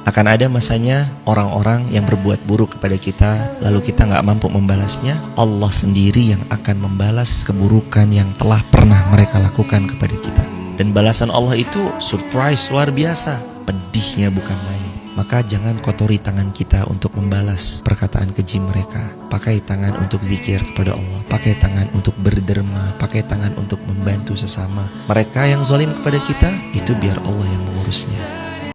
Akan ada masanya orang-orang yang berbuat buruk kepada kita, lalu kita gak mampu membalasnya. Allah sendiri yang akan membalas keburukan yang telah pernah mereka lakukan kepada kita. Dan balasan Allah itu surprise luar biasa, pedihnya bukan main. Maka jangan kotori tangan kita untuk membalas perkataan keji mereka. Pakai tangan untuk zikir kepada Allah, pakai tangan untuk berderma, pakai tangan untuk membantu sesama. Mereka yang zalim kepada kita, itu biar Allah yang mengurusnya.